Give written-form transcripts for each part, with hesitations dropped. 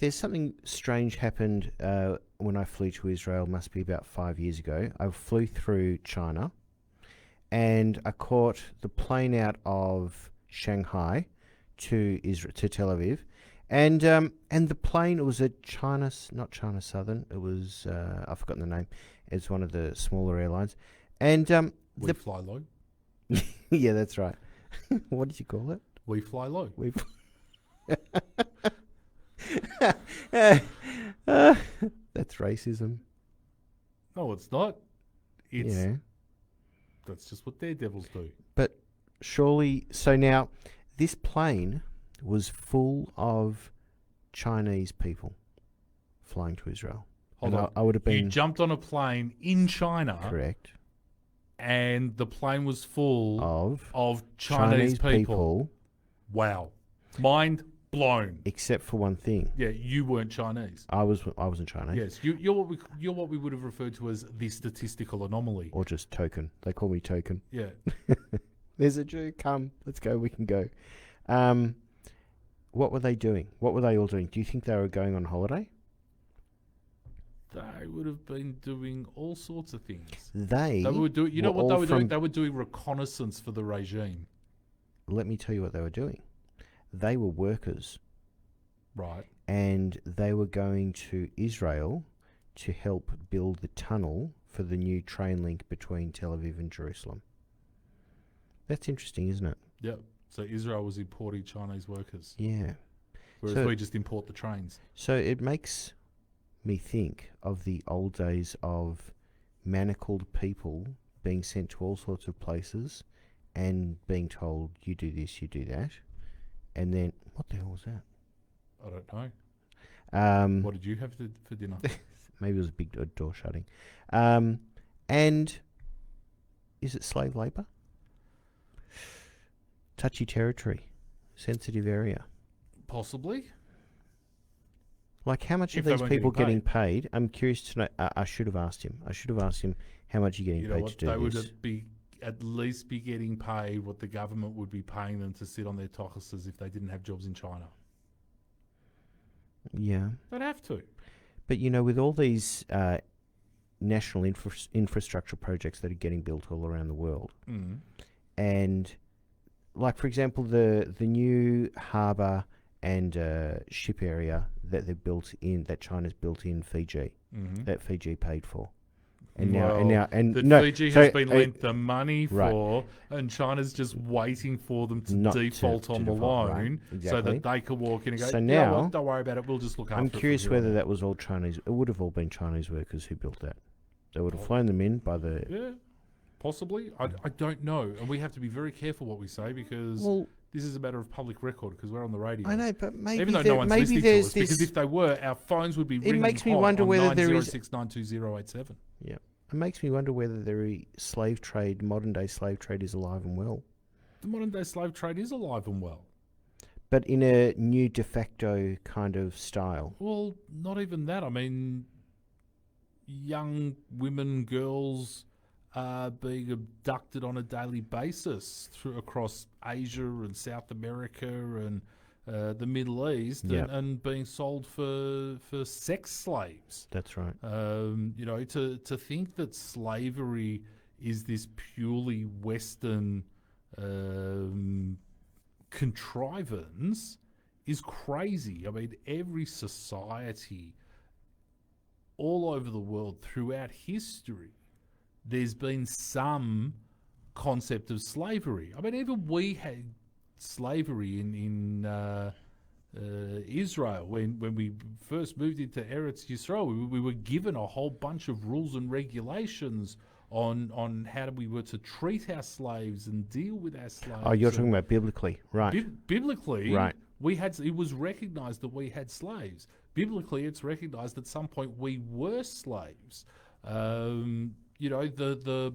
there's something strange happened when I flew to Israel. Must be about 5 years ago. I flew through China, and I caught the plane out of Shanghai to Israel, to Tel Aviv, and the plane, it was a not China Southern. It was I've forgotten the name. It's one of the smaller airlines, and We fly low. yeah, that's right. What did you call it? We fly low. That's racism. No, it's not. It's Yeah. That's just what daredevils do. But surely, so now, this plane was full of Chinese people flying to Israel. Hold And on. I would have You been jumped on a plane in China, correct and the plane was full of Chinese people. Wow, mind blown. except for one thing. Yeah, you weren't Chinese. I wasn't Chinese. Yes, you're what we would have referred to as the statistical anomaly. Or just token. They call me token. Yeah. There's a Jew. Come, let's go. We can go. What were they doing? What were they all doing? Do you think they were going on holiday? They would have been doing all sorts of things. They were doing. You know were what they all were doing? from- They were doing reconnaissance for the regime. Let me tell you what they were doing. They were workers, Right. and they were going to Israel to help build the tunnel for the new train link between Tel Aviv and Jerusalem. That's interesting, isn't it? Yep. So Israel was importing Chinese workers, Yeah. whereas So- we just import the trains. So it makes me think of the old days of manacled people being sent to all sorts of places and being told, you do this, you do that. And then, what the hell was that? I don't know. What What did you have for dinner? Maybe it was a big door shutting. And is it slave labour? Touchy territory, sensitive area. Possibly. Like, how much If are they these weren't people getting getting paid? I'm curious to know. I should have asked him. How much you're getting You know paid what? to do They would this. be at least be getting paid what the government would be paying them to sit on their tochuses if they didn't have jobs in China. Yeah, They'd have to. but with all these national infrastructure projects that are getting built all around the world, Mm. and like, for example, the new harbour and ship area that that China's built in Fiji, Mm-hmm. that Fiji paid for, that Fiji has been lent the money right. for, and China's just waiting for them to Not default to on the default, right, loan, so exactly. that they can walk in and go, So you know now, what, don't worry about it, we'll just look after I'm it. curious from here whether on that was all Chinese. It would have all been Chinese workers who built that. They would have Oh. flown them in by the. Yeah, possibly. I don't know. And we have to be very careful what we say because Well, this is a matter of public record because we're on the radio. I know, but maybe Even though no one's listening to there's us, this. because if they were, our phones would be ringing makes me hot wonder on whether there is- 906928087. Yeah, it makes me wonder whether the slave trade, modern day slave trade, is alive and well, The modern day slave trade is alive and well. but in a new de facto kind of style. Well, not even that. I mean, young women, girls are being abducted on a daily basis across Asia and South America and the Middle East, Yep. and being sold for sex slaves. That's right. To think that slavery is this purely Western contrivance is crazy. I mean, every society all over the world throughout history, there's been some concept of slavery. I mean, even we had slavery in Israel when we first moved into Eretz Yisrael. We were given a whole bunch of rules and regulations on how we were to treat our slaves and deal with our slaves. Oh, you're talking about biblically, right? Biblically, Right. it was recognized that we had slaves. Biblically, it's recognized at some point we were slaves. The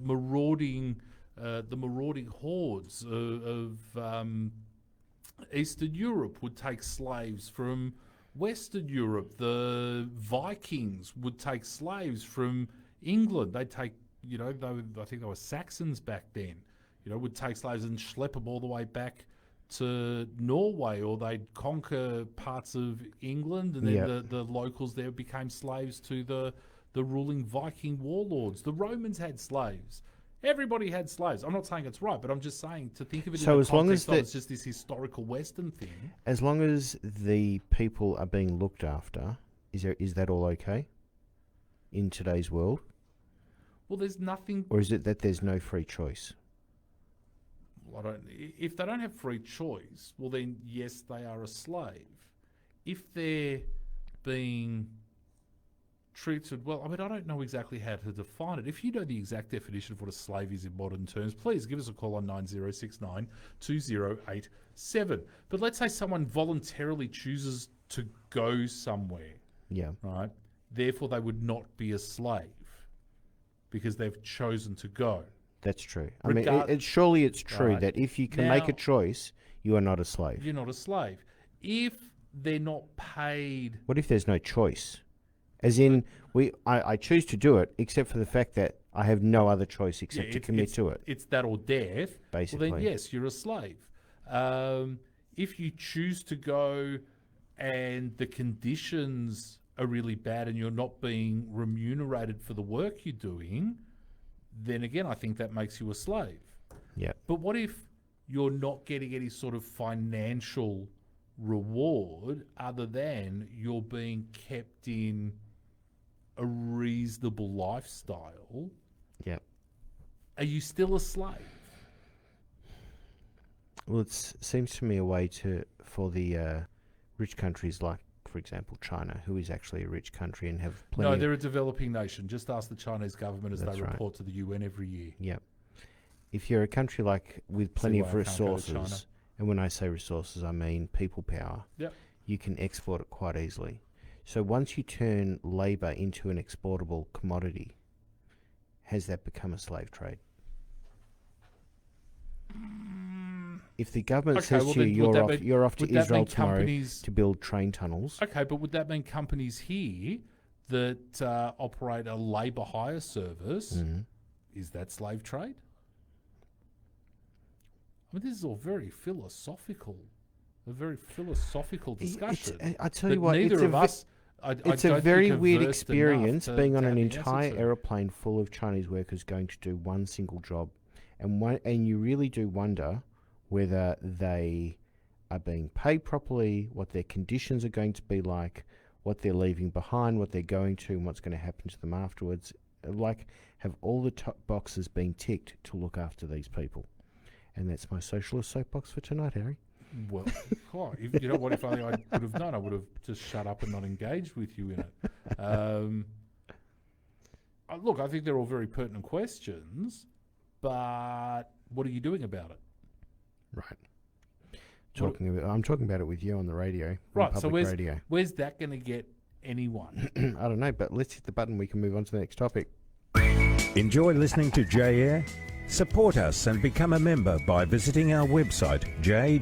marauding hordes of Eastern Europe would take slaves from Western Europe. The Vikings would take slaves from England. They'd take, I think they were Saxons back then. Would take slaves and schlep them all the way back to Norway, or they'd conquer parts of England, and then Yep. the locals there became slaves to the ruling Viking warlords. The Romans had slaves. Everybody had slaves. I'm not saying it's right, but I'm just saying to think of it So in the as long as context of that- it's just this historical Western thing. As long as the people are being looked after, is that all okay in today's world? Well, there's nothing. Or is it that there's no free choice? If they don't have free choice, well then yes, they are a slave. If they're being treated well, I mean, I don't know exactly how to define it. If you know the exact definition of what a slave is in modern terms, please give us a call on 9069-2087. But let's say someone voluntarily chooses to go somewhere, Yeah. right? Therefore, they would not be a slave because they've chosen to go. That's true. I Regard- mean, surely it's true Right. that if you can make a Now- choice, you are not a slave. You're not a slave. If they're not paid... What if there's no choice? As in, I choose to do it, except for the fact that I have no other choice except to commit to it. It's that or death. Basically. Well, then yes, you're a slave. If you choose to go and the conditions are really bad and you're not being remunerated for the work you're doing, then again, I think that makes you a slave. Yeah. But what if you're not getting any sort of financial reward other than you're being kept in a reasonable lifestyle? Yeah. Are you still a slave? Well, it seems to me a way for the rich countries like, for example, China, who is actually a rich country and have plenty. No, of, they're a developing nation. Just ask the Chinese government as That's they right. report to the UN every year. Yeah. If you're a country like with plenty why of I can't go to China. resources, and when I say resources, I mean people power. Yep. You can export it quite easily. So once you turn labour into an exportable commodity, has that become a slave trade? If the government Okay, says well to then you, would that you're off to would that Israel mean tomorrow companies- to build train tunnels. Okay, but would that mean companies here that operate a labour hire service, Mhm. is that slave trade? I mean, this is all very philosophical, a very philosophical discussion. I tell that you what, neither it's a of ve- us. I It's don't a think very are weird versed experience enough to being on have an the answer entire to it. aeroplane full of Chinese workers going to do one single job, and you really do wonder whether they are being paid properly, what their conditions are going to be like, what they're leaving behind, what they're going to, and what's going to happen to them afterwards. Like, have all the top boxes been ticked to look after these people? And that's my socialist soapbox for tonight, Harry. Well, you know what? If only I would have known, I would have just shut up and not engaged with you in it. Look, I think they're all very pertinent questions, but what are you doing about it? Right. I'm talking about it with you on the radio. on Right. So public radio. where's that going to get anyone? I don't know, but let's hit the button. We can move on to the next topic. Enjoy listening to J-Air? Support us and become a member by visiting our website j-air.com.au.